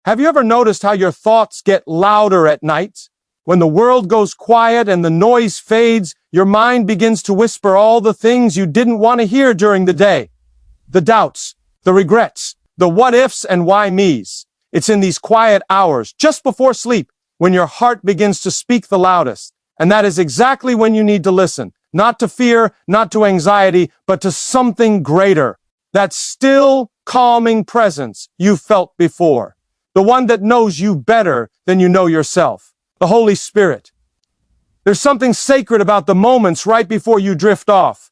Have you ever noticed how your thoughts get louder at night? When the world goes quiet and the noise fades, your mind begins to whisper all the things you didn't want to hear during the day. The doubts, the regrets, the what-ifs and why-me's. It's in these quiet hours, just before sleep, when your heart begins to speak the loudest. And that is exactly when you need to listen. Not to fear, not to anxiety, but to something greater. That still, calming presence you felt before. The one that knows you better than you know yourself. The Holy Spirit. There's something sacred about the moments right before you drift off.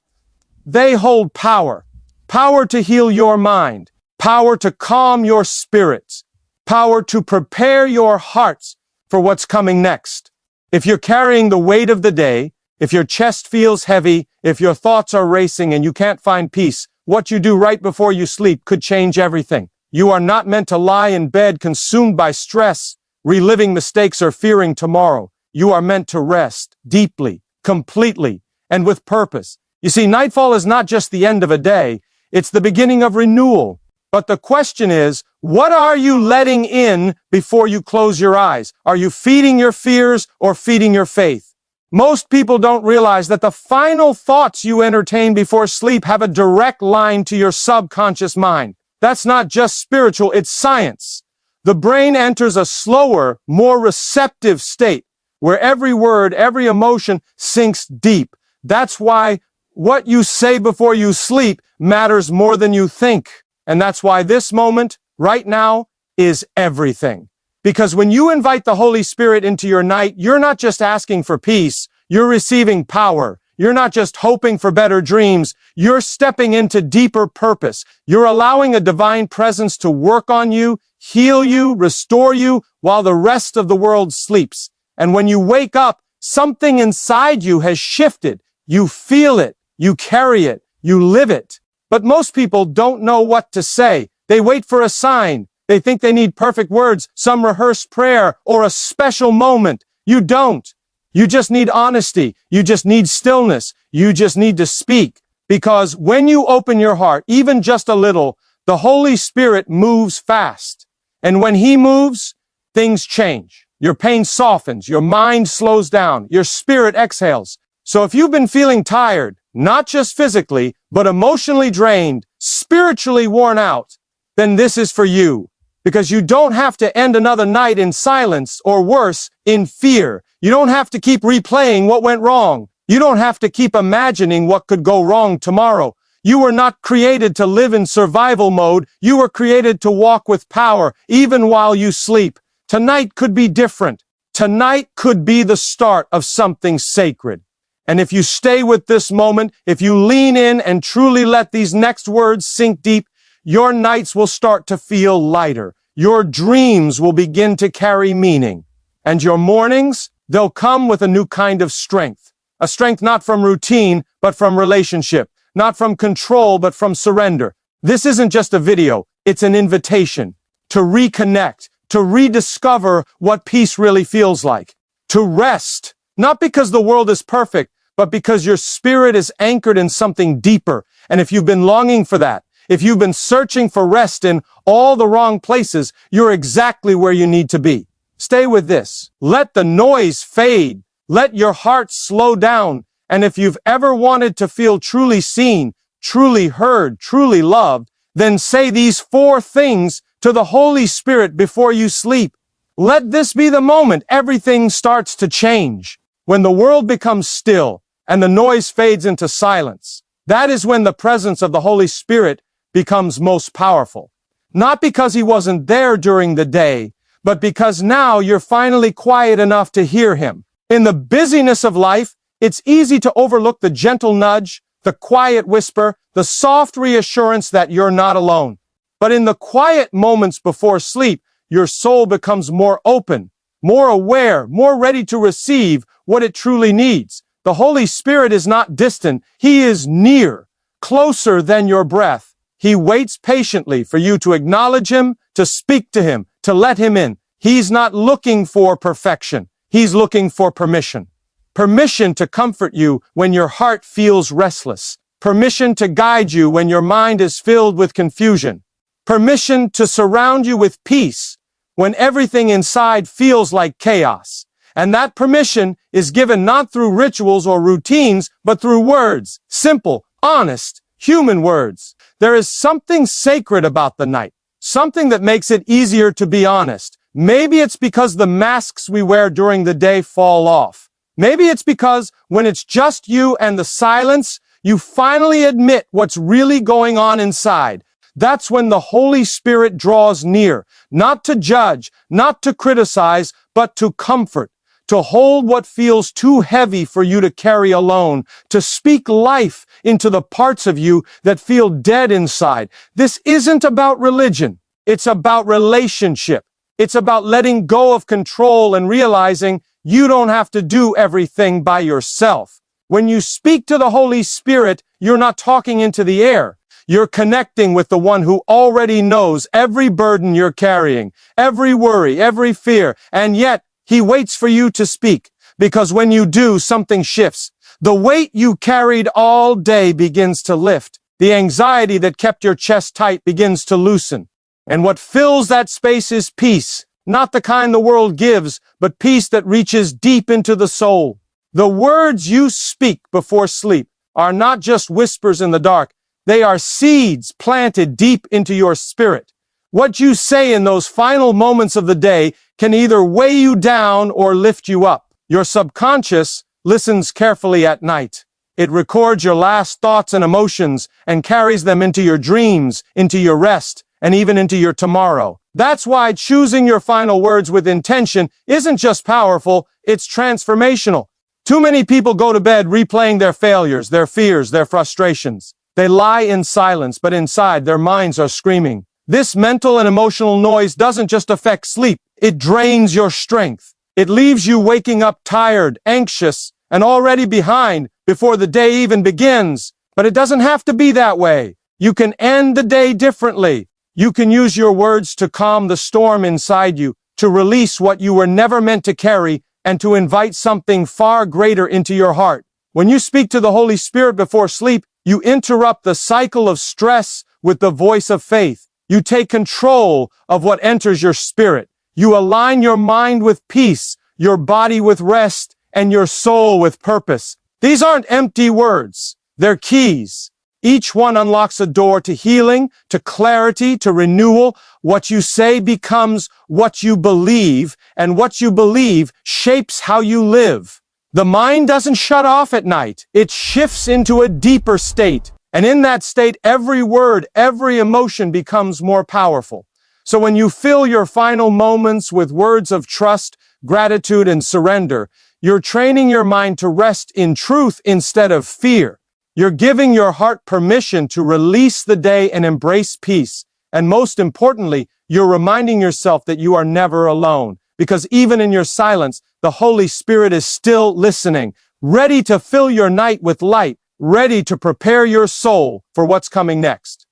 They hold power. Power to heal your mind. Power to calm your spirits. Power to prepare your hearts for what's coming next. If you're carrying the weight of the day, if your chest feels heavy, if your thoughts are racing and you can't find peace, what you do right before you sleep could change everything. You are not meant to lie in bed consumed by stress, reliving mistakes or fearing tomorrow. You are meant to rest deeply, completely, and with purpose. You see, nightfall is not just the end of a day, it's the beginning of renewal. But the question is, what are you letting in before you close your eyes? Are you feeding your fears or feeding your faith? Most people don't realize that the final thoughts you entertain before sleep have a direct line to your subconscious mind. That's not just spiritual, it's science. The brain enters a slower, more receptive state where every word, every emotion sinks deep. That's why what you say before you sleep matters more than you think. And that's why this moment, right now, is everything. Because when you invite the Holy Spirit into your night, you're not just asking for peace, you're receiving power. You're not just hoping for better dreams, you're stepping into deeper purpose. You're allowing a divine presence to work on you, heal you, restore you, while the rest of the world sleeps. And when you wake up, something inside you has shifted. You feel it, you carry it, you live it. But most people don't know what to say. They wait for a sign. They think they need perfect words, some rehearsed prayer, or a special moment. You don't. You just need honesty. You just need stillness. You just need to speak. Because when you open your heart, even just a little, the Holy Spirit moves fast. And when He moves, things change. Your pain softens. Your mind slows down. Your spirit exhales. So if you've been feeling tired, not just physically, but emotionally drained, spiritually worn out, then this is for you. Because you don't have to end another night in silence, or worse, in fear. You don't have to keep replaying what went wrong. You don't have to keep imagining what could go wrong tomorrow. You were not created to live in survival mode. You were created to walk with power, even while you sleep. Tonight could be different. Tonight could be the start of something sacred. And if you stay with this moment, if you lean in and truly let these next words sink deep, your nights will start to feel lighter. Your dreams will begin to carry meaning. And your mornings, they'll come with a new kind of strength. A strength not from routine, but from relationship. Not from control, but from surrender. This isn't just a video. It's an invitation to reconnect, to rediscover what peace really feels like. To rest, not because the world is perfect, but because your spirit is anchored in something deeper. And if you've been longing for that, if you've been searching for rest in all the wrong places, you're exactly where you need to be. Stay with this. Let the noise fade. Let your heart slow down. And if you've ever wanted to feel truly seen, truly heard, truly loved, then say these 4 things to the Holy Spirit before you sleep. Let this be the moment everything starts to change. When the world becomes still and the noise fades into silence, that is when the presence of the Holy Spirit becomes most powerful. Not because He wasn't there during the day, but because now you're finally quiet enough to hear Him. In the busyness of life, it's easy to overlook the gentle nudge, the quiet whisper, the soft reassurance that you're not alone. But in the quiet moments before sleep, your soul becomes more open, more aware, more ready to receive what it truly needs. The Holy Spirit is not distant. He is near, closer than your breath. He waits patiently for you to acknowledge Him, to speak to Him, to let Him in. He's not looking for perfection. He's looking for permission. Permission to comfort you when your heart feels restless. Permission to guide you when your mind is filled with confusion. Permission to surround you with peace when everything inside feels like chaos. And that permission is given not through rituals or routines, but through words. Simple, honest, human words. There is something sacred about the night. Something that makes it easier to be honest. Maybe it's because the masks we wear during the day fall off. Maybe it's because when it's just you and the silence, you finally admit what's really going on inside. That's when the Holy Spirit draws near, not to judge, not to criticize, but to comfort, to hold what feels too heavy for you to carry alone, to speak life into the parts of you that feel dead inside. This isn't about religion. It's about relationship. It's about letting go of control and realizing you don't have to do everything by yourself. When you speak to the Holy Spirit, you're not talking into the air. You're connecting with the one who already knows every burden you're carrying, every worry, every fear, and yet he waits for you to speak, because when you do, something shifts. The weight you carried all day begins to lift. The anxiety that kept your chest tight begins to loosen. And what fills that space is peace, not the kind the world gives, but peace that reaches deep into the soul. The words you speak before sleep are not just whispers in the dark. They are seeds planted deep into your spirit. What you say in those final moments of the day can either weigh you down or lift you up. Your subconscious listens carefully at night. It records your last thoughts and emotions and carries them into your dreams, into your rest, and even into your tomorrow. That's why choosing your final words with intention isn't just powerful, it's transformational. Too many people go to bed replaying their failures, their fears, their frustrations. They lie in silence, but inside their minds are screaming. This mental and emotional noise doesn't just affect sleep, it drains your strength. It leaves you waking up tired, anxious, and already behind before the day even begins. But it doesn't have to be that way. You can end the day differently. You can use your words to calm the storm inside you, to release what you were never meant to carry, and to invite something far greater into your heart. When you speak to the Holy Spirit before sleep, you interrupt the cycle of stress with the voice of faith. You take control of what enters your spirit. You align your mind with peace, your body with rest, and your soul with purpose. These aren't empty words. They're keys. Each one unlocks a door to healing, to clarity, to renewal. What you say becomes what you believe, and what you believe shapes how you live. The mind doesn't shut off at night. It shifts into a deeper state. And in that state, every word, every emotion becomes more powerful. So when you fill your final moments with words of trust, gratitude, and surrender, you're training your mind to rest in truth instead of fear. You're giving your heart permission to release the day and embrace peace. And most importantly, you're reminding yourself that you are never alone. Because even in your silence, the Holy Spirit is still listening, ready to fill your night with light, ready to prepare your soul for what's coming next.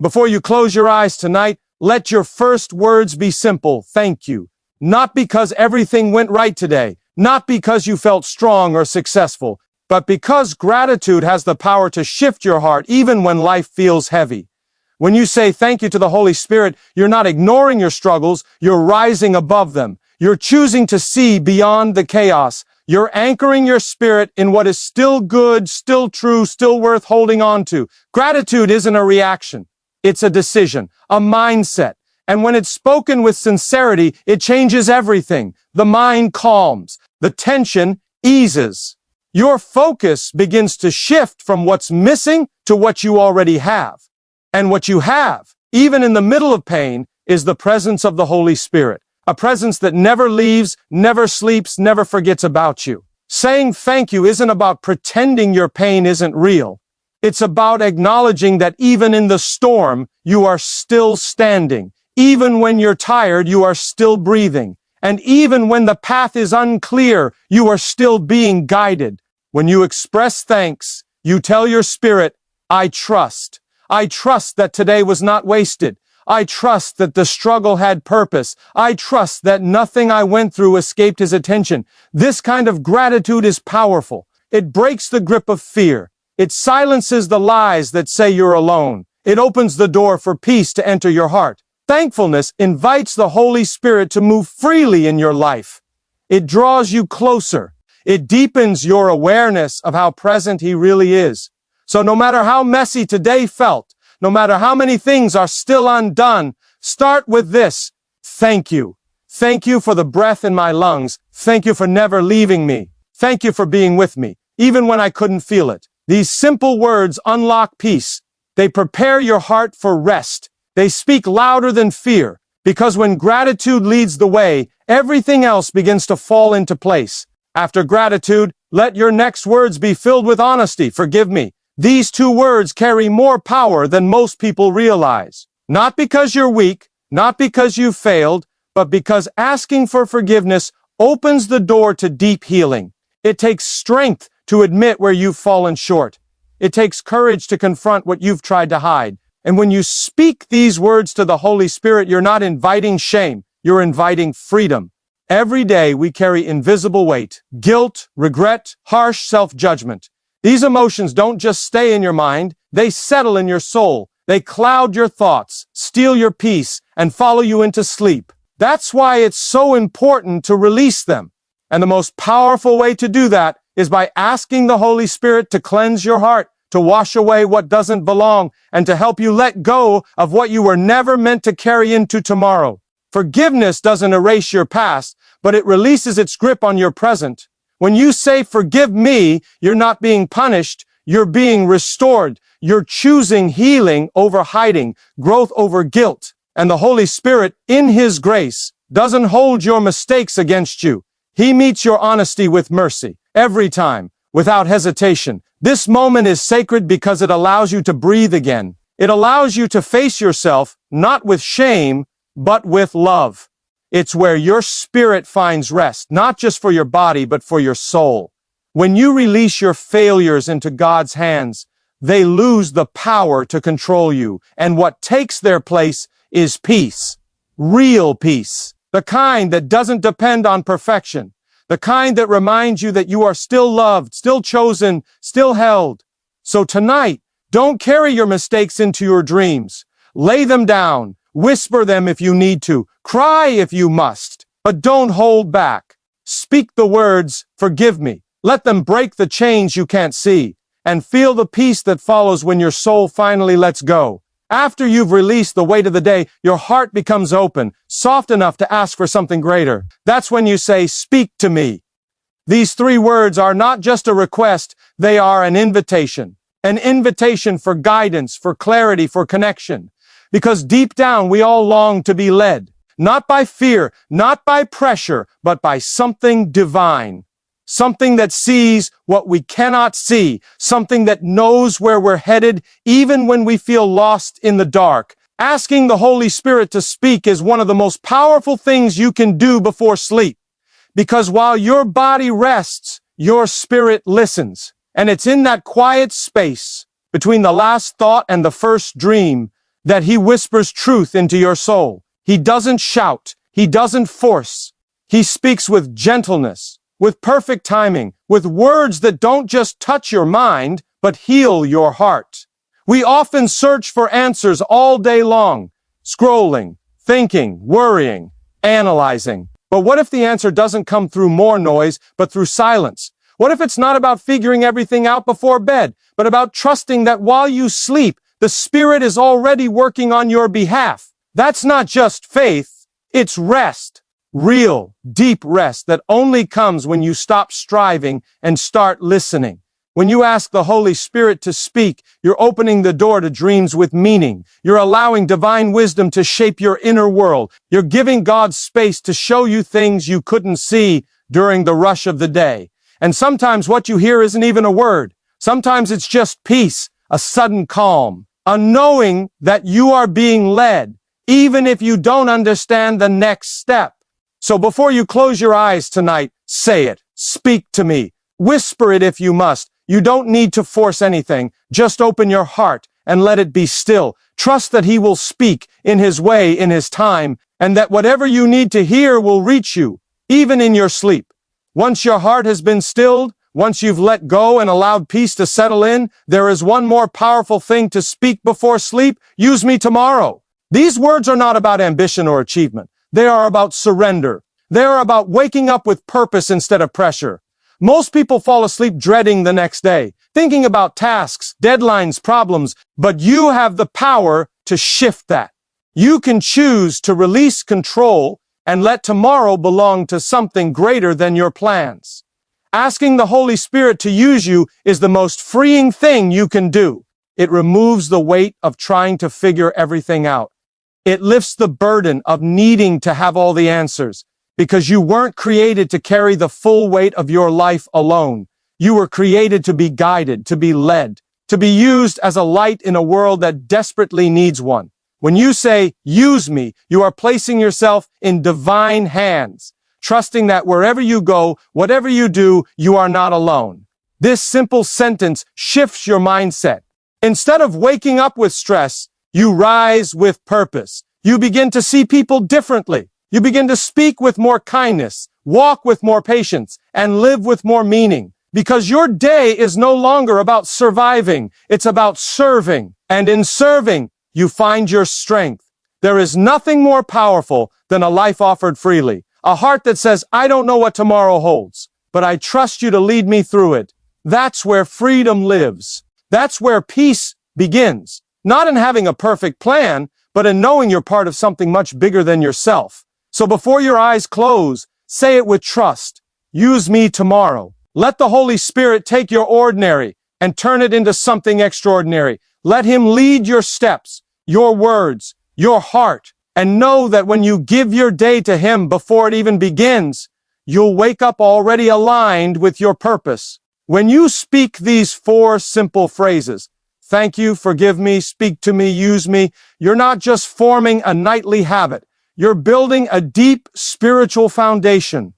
Before you close your eyes tonight, let your first words be simple: thank you. Not because everything went right today, not because you felt strong or successful, but because gratitude has the power to shift your heart even when life feels heavy. When you say thank you to the Holy Spirit, you're not ignoring your struggles, you're rising above them. You're choosing to see beyond the chaos. You're anchoring your spirit in what is still good, still true, still worth holding on to. Gratitude isn't a reaction. It's a decision, a mindset. And when it's spoken with sincerity, it changes everything. The mind calms. The tension eases. Your focus begins to shift from what's missing to what you already have. And what you have, even in the middle of pain, is the presence of the Holy Spirit. A presence that never leaves, never sleeps, never forgets about you. Saying thank you isn't about pretending your pain isn't real. It's about acknowledging that even in the storm, you are still standing. Even when you're tired, you are still breathing. And even when the path is unclear, you are still being guided. When you express thanks, you tell your spirit, I trust. I trust that today was not wasted. I trust that the struggle had purpose. I trust that nothing I went through escaped his attention. This kind of gratitude is powerful. It breaks the grip of fear. It silences the lies that say you're alone. It opens the door for peace to enter your heart. Thankfulness invites the Holy Spirit to move freely in your life. It draws you closer. It deepens your awareness of how present He really is. So no matter how messy today felt, no matter how many things are still undone, start with this: thank you. Thank you for the breath in my lungs. Thank you for never leaving me. Thank you for being with me, even when I couldn't feel it. These simple words unlock peace. They prepare your heart for rest. They speak louder than fear, because when gratitude leads the way, everything else begins to fall into place. After gratitude, let your next words be filled with honesty. Forgive me. These two words carry more power than most people realize. Not because you're weak, not because you failed, but because asking for forgiveness opens the door to deep healing. It takes strength to admit where you've fallen short. It takes courage to confront what you've tried to hide. And when you speak these words to the Holy Spirit, you're not inviting shame, you're inviting freedom. Every day we carry invisible weight, guilt, regret, harsh self-judgment. These emotions don't just stay in your mind, they settle in your soul. They cloud your thoughts, steal your peace, and follow you into sleep. That's why it's so important to release them. And the most powerful way to do that is by asking the Holy Spirit to cleanse your heart, to wash away what doesn't belong, and to help you let go of what you were never meant to carry into tomorrow. Forgiveness doesn't erase your past, but it releases its grip on your present. When you say, "Forgive me," you're not being punished, you're being restored. You're choosing healing over hiding, growth over guilt. And the Holy Spirit, in His grace, doesn't hold your mistakes against you. He meets your honesty with mercy, every time, without hesitation. This moment is sacred because it allows you to breathe again. It allows you to face yourself, not with shame, but with love. It's where your spirit finds rest, not just for your body, but for your soul. When you release your failures into God's hands, they lose the power to control you, and what takes their place is peace. Real peace. The kind that doesn't depend on perfection. The kind that reminds you that you are still loved, still chosen, still held. So tonight, don't carry your mistakes into your dreams. Lay them down. Whisper them if you need to. Cry if you must. But don't hold back. Speak the words, "Forgive me." Let them break the chains you can't see. And feel the peace that follows when your soul finally lets go. After you've released the weight of the day, your heart becomes open, soft enough to ask for something greater. That's when you say, "Speak to me." These three words are not just a request, they are an invitation. An invitation for guidance, for clarity, for connection. Because deep down, we all long to be led. Not by fear, not by pressure, but by something divine. Something that sees what we cannot see. Something that knows where we're headed, even when we feel lost in the dark. Asking the Holy Spirit to speak is one of the most powerful things you can do before sleep. Because while your body rests, your spirit listens. And it's in that quiet space between the last thought and the first dream that He whispers truth into your soul. He doesn't shout. He doesn't force. He speaks with gentleness, with perfect timing, with words that don't just touch your mind, but heal your heart. We often search for answers all day long, scrolling, thinking, worrying, analyzing. But what if the answer doesn't come through more noise, but through silence? What if it's not about figuring everything out before bed, but about trusting that while you sleep, the Spirit is already working on your behalf? That's not just faith, it's rest. Real, deep rest that only comes when you stop striving and start listening. When you ask the Holy Spirit to speak, you're opening the door to dreams with meaning. You're allowing divine wisdom to shape your inner world. You're giving God space to show you things you couldn't see during the rush of the day. And sometimes what you hear isn't even a word. Sometimes it's just peace, a sudden calm, a knowing that you are being led, even if you don't understand the next step. So before you close your eyes tonight, say it. Speak to me. Whisper it if you must. You don't need to force anything. Just open your heart and let it be still. Trust that He will speak in His way, in His time, and that whatever you need to hear will reach you, even in your sleep. Once your heart has been stilled, once you've let go and allowed peace to settle in, there is one more powerful thing to speak before sleep. Use me tomorrow. These words are not about ambition or achievement. They are about surrender. They are about waking up with purpose instead of pressure. Most people fall asleep dreading the next day, thinking about tasks, deadlines, problems, but you have the power to shift that. You can choose to release control and let tomorrow belong to something greater than your plans. Asking the Holy Spirit to use you is the most freeing thing you can do. It removes the weight of trying to figure everything out. It lifts the burden of needing to have all the answers, because you weren't created to carry the full weight of your life alone. You were created to be guided, to be led, to be used as a light in a world that desperately needs one. When you say, "Use me," you are placing yourself in divine hands, trusting that wherever you go, whatever you do, you are not alone. This simple sentence shifts your mindset. Instead of waking up with stress, you rise with purpose. You begin to see people differently. You begin to speak with more kindness, walk with more patience, and live with more meaning. Because your day is no longer about surviving, it's about serving. And in serving, you find your strength. There is nothing more powerful than a life offered freely. A heart that says, "I don't know what tomorrow holds, but I trust you to lead me through it." That's where freedom lives. That's where peace begins. Not in having a perfect plan, but in knowing you're part of something much bigger than yourself. So before your eyes close, say it with trust. Use me tomorrow. Let the Holy Spirit take your ordinary and turn it into something extraordinary. Let Him lead your steps, your words, your heart, and know that when you give your day to Him before it even begins, you'll wake up already aligned with your purpose. When you speak these 4 simple phrases, thank you, forgive me, speak to me, use me, you're not just forming a nightly habit. You're building a deep spiritual foundation.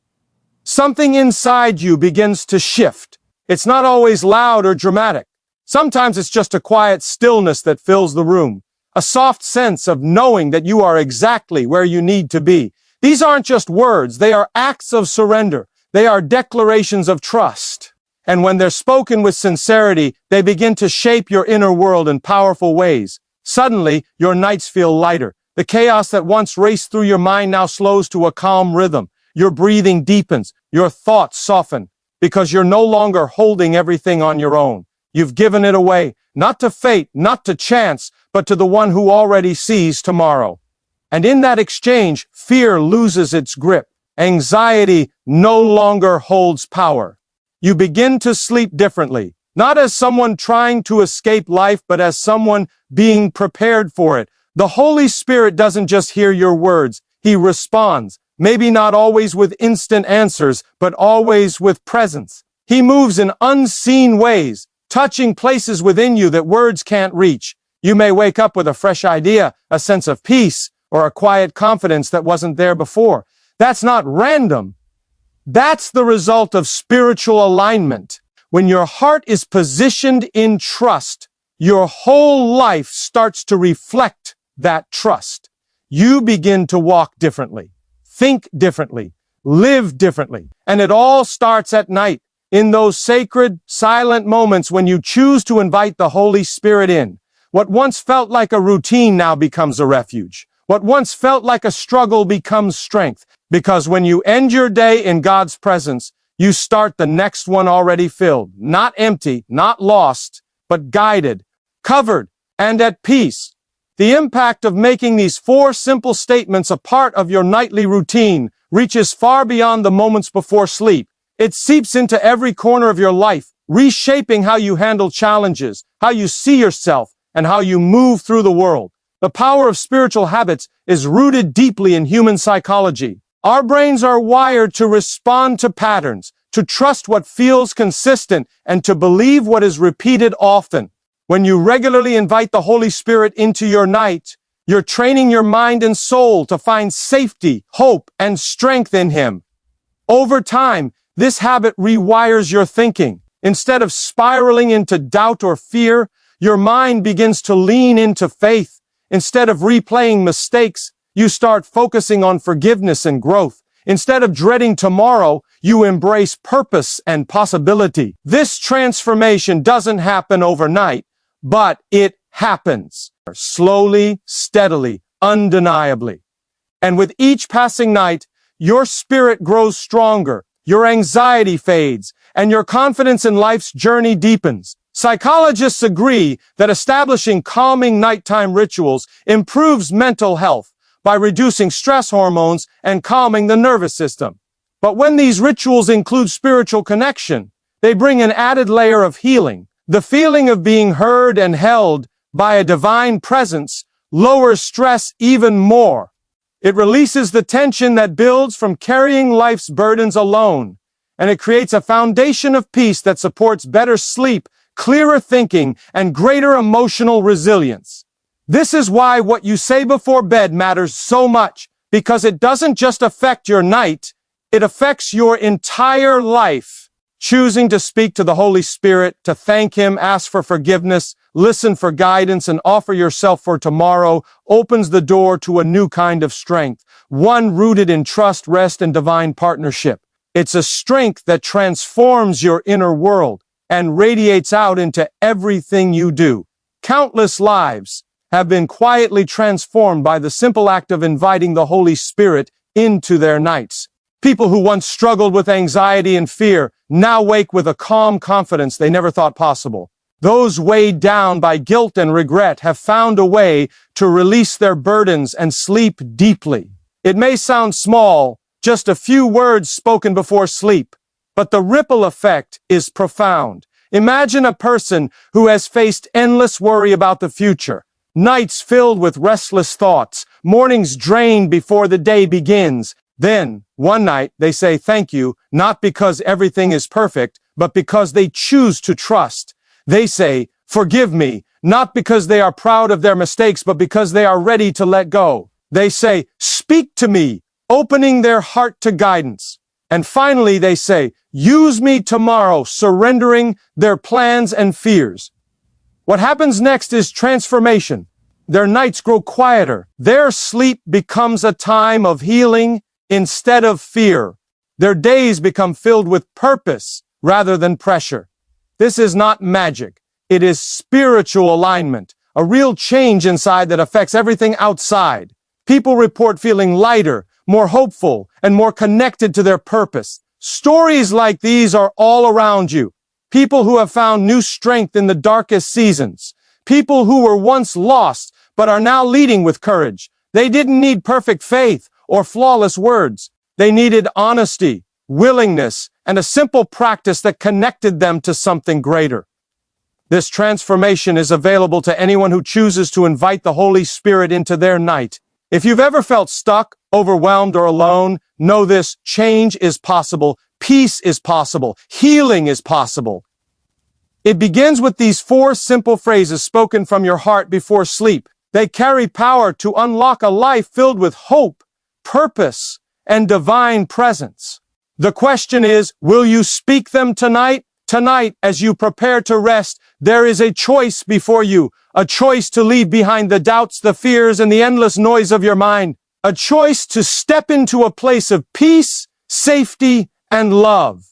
Something inside you begins to shift. It's not always loud or dramatic. Sometimes it's just a quiet stillness that fills the room. A soft sense of knowing that you are exactly where you need to be. These aren't just words, they are acts of surrender. They are declarations of trust. And when they're spoken with sincerity, they begin to shape your inner world in powerful ways. Suddenly, your nights feel lighter. The chaos that once raced through your mind now slows to a calm rhythm. Your breathing deepens, your thoughts soften, because you're no longer holding everything on your own. You've given it away, not to fate, not to chance, but to the one who already sees tomorrow. And in that exchange, fear loses its grip. Anxiety no longer holds power. You begin to sleep differently, not as someone trying to escape life, but as someone being prepared for it. The Holy Spirit doesn't just hear your words, He responds, maybe not always with instant answers, but always with presence. He moves in unseen ways, touching places within you that words can't reach. You may wake up with a fresh idea, a sense of peace, or a quiet confidence that wasn't there before. That's not random. That's the result of spiritual alignment. When your heart is positioned in trust, your whole life starts to reflect that trust. You begin to walk differently, think differently, live differently. And it all starts at night, in those sacred, silent moments when you choose to invite the Holy Spirit in. What once felt like a routine now becomes a refuge. What once felt like a struggle becomes strength. Because when you end your day in God's presence, you start the next one already filled, not empty, not lost, but guided, covered, and at peace. The impact of making these 4 simple statements a part of your nightly routine reaches far beyond the moments before sleep. It seeps into every corner of your life, reshaping how you handle challenges, how you see yourself, and how you move through the world. The power of spiritual habits is rooted deeply in human psychology. Our brains are wired to respond to patterns, to trust what feels consistent, and to believe what is repeated often. When you regularly invite the Holy Spirit into your night, you're training your mind and soul to find safety, hope, and strength in Him. Over time, this habit rewires your thinking. Instead of spiraling into doubt or fear, your mind begins to lean into faith. Instead of replaying mistakes, you start focusing on forgiveness and growth. Instead of dreading tomorrow, you embrace purpose and possibility. This transformation doesn't happen overnight, but it happens. Slowly, steadily, undeniably. And with each passing night, your spirit grows stronger, your anxiety fades, and your confidence in life's journey deepens. Psychologists agree that establishing calming nighttime rituals improves mental health by reducing stress hormones and calming the nervous system. But when these rituals include spiritual connection, they bring an added layer of healing. The feeling of being heard and held by a divine presence lowers stress even more. It releases the tension that builds from carrying life's burdens alone, and it creates a foundation of peace that supports better sleep, clearer thinking, and greater emotional resilience. This is why what you say before bed matters so much, because it doesn't just affect your night, it affects your entire life. Choosing to speak to the Holy Spirit, to thank Him, ask for forgiveness, listen for guidance, and offer yourself for tomorrow opens the door to a new kind of strength, one rooted in trust, rest, and divine partnership. It's a strength that transforms your inner world and radiates out into everything you do. Countless lives have been quietly transformed by the simple act of inviting the Holy Spirit into their nights. People who once struggled with anxiety and fear now wake with a calm confidence they never thought possible. Those weighed down by guilt and regret have found a way to release their burdens and sleep deeply. It may sound small, just a few words spoken before sleep, but the ripple effect is profound. Imagine a person who has faced endless worry about the future, nights filled with restless thoughts, mornings drained before the day begins. Then, one night, they say thank you, not because everything is perfect, but because they choose to trust. They say, forgive me, not because they are proud of their mistakes, but because they are ready to let go. They say, speak to me, opening their heart to guidance. And finally, they say, use me tomorrow, surrendering their plans and fears. What happens next is transformation. Their nights grow quieter. Their sleep becomes a time of healing instead of fear. Their days become filled with purpose rather than pressure. This is not magic. It is spiritual alignment, a real change inside that affects everything outside. People report feeling lighter, more hopeful, and more connected to their purpose. Stories like these are all around you. People who have found new strength in the darkest seasons. People who were once lost, but are now leading with courage. They didn't need perfect faith or flawless words. They needed honesty, willingness, and a simple practice that connected them to something greater. This transformation is available to anyone who chooses to invite the Holy Spirit into their night. If you've ever felt stuck, overwhelmed, or alone, know this: change is possible, peace is possible, healing is possible. It begins with these 4 simple phrases spoken from your heart before sleep. They carry power to unlock a life filled with hope, purpose, and divine presence. The question is, will you speak them tonight? Tonight, as you prepare to rest, there is a choice before you, a choice to leave behind the doubts, the fears, and the endless noise of your mind, a choice to step into a place of peace, safety, and love.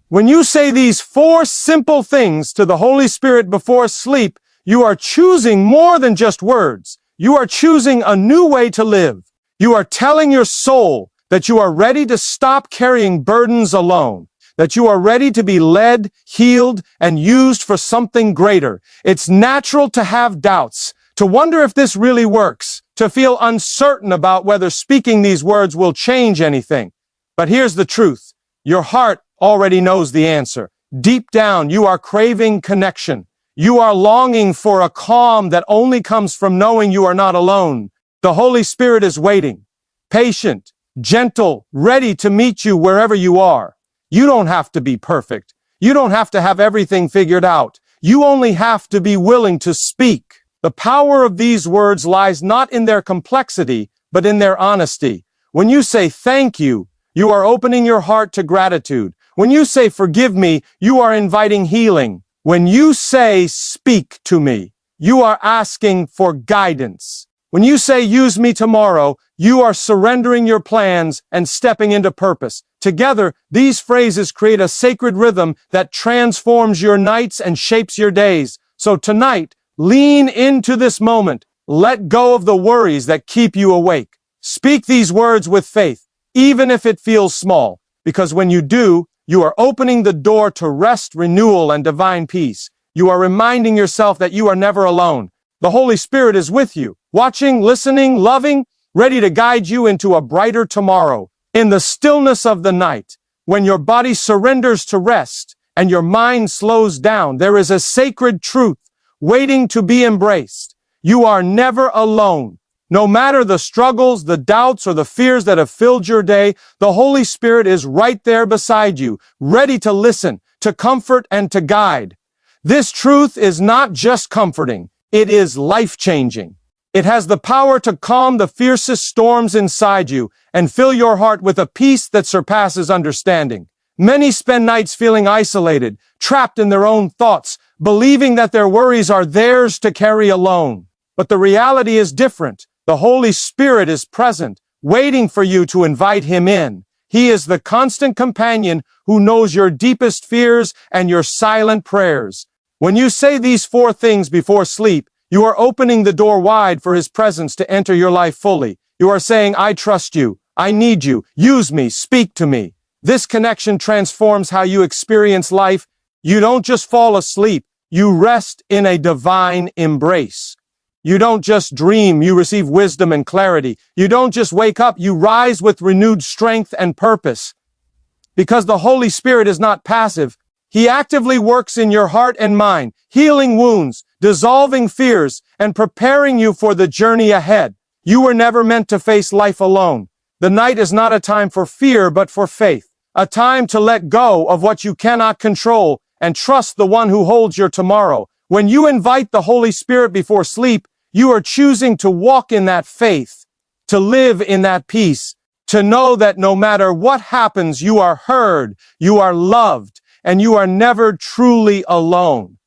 When you say these 4 simple things to the Holy Spirit before sleep, you are choosing more than just words. You are choosing a new way to live. You are telling your soul that you are ready to stop carrying burdens alone, that you are ready to be led, healed, and used for something greater. It's natural to have doubts, to wonder if this really works, to feel uncertain about whether speaking these words will change anything. But here's the truth. Your heart already knows the answer. Deep down, you are craving connection. You are longing for a calm that only comes from knowing you are not alone. The Holy Spirit is waiting, patient, gentle, ready to meet you wherever you are. You don't have to be perfect. You don't have to have everything figured out. You only have to be willing to speak. The power of these words lies not in their complexity, but in their honesty. When you say thank you, you are opening your heart to gratitude. When you say forgive me, you are inviting healing. When you say speak to me, you are asking for guidance. When you say use me tomorrow, you are surrendering your plans and stepping into purpose. Together, these phrases create a sacred rhythm that transforms your nights and shapes your days. So tonight, lean into this moment. Let go of the worries that keep you awake. Speak these words with faith, even if it feels small, because when you do, you are opening the door to rest, renewal, and divine peace. You are reminding yourself that you are never alone. The Holy Spirit is with you, watching, listening, loving, ready to guide you into a brighter tomorrow. In the stillness of the night, when your body surrenders to rest and your mind slows down, there is a sacred truth waiting to be embraced. You are never alone. No matter the struggles, the doubts, or the fears that have filled your day, the Holy Spirit is right there beside you, ready to listen, to comfort, and to guide. This truth is not just comforting, it is life-changing. It has the power to calm the fiercest storms inside you and fill your heart with a peace that surpasses understanding. Many spend nights feeling isolated, trapped in their own thoughts, believing that their worries are theirs to carry alone. But the reality is different. The Holy Spirit is present, waiting for you to invite Him in. He is the constant companion who knows your deepest fears and your silent prayers. When you say these 4 things before sleep, you are opening the door wide for His presence to enter your life fully. You are saying, I trust you, I need you, use me, speak to me. This connection transforms how you experience life. You don't just fall asleep, you rest in a divine embrace. You don't just dream, you receive wisdom and clarity. You don't just wake up, you rise with renewed strength and purpose. Because the Holy Spirit is not passive, He actively works in your heart and mind, healing wounds, dissolving fears, and preparing you for the journey ahead. You were never meant to face life alone. The night is not a time for fear, but for faith. A time to let go of what you cannot control and trust the one who holds your tomorrow. When you invite the Holy Spirit before sleep, you are choosing to walk in that faith, to live in that peace, to know that no matter what happens, you are heard, you are loved, and you are never truly alone.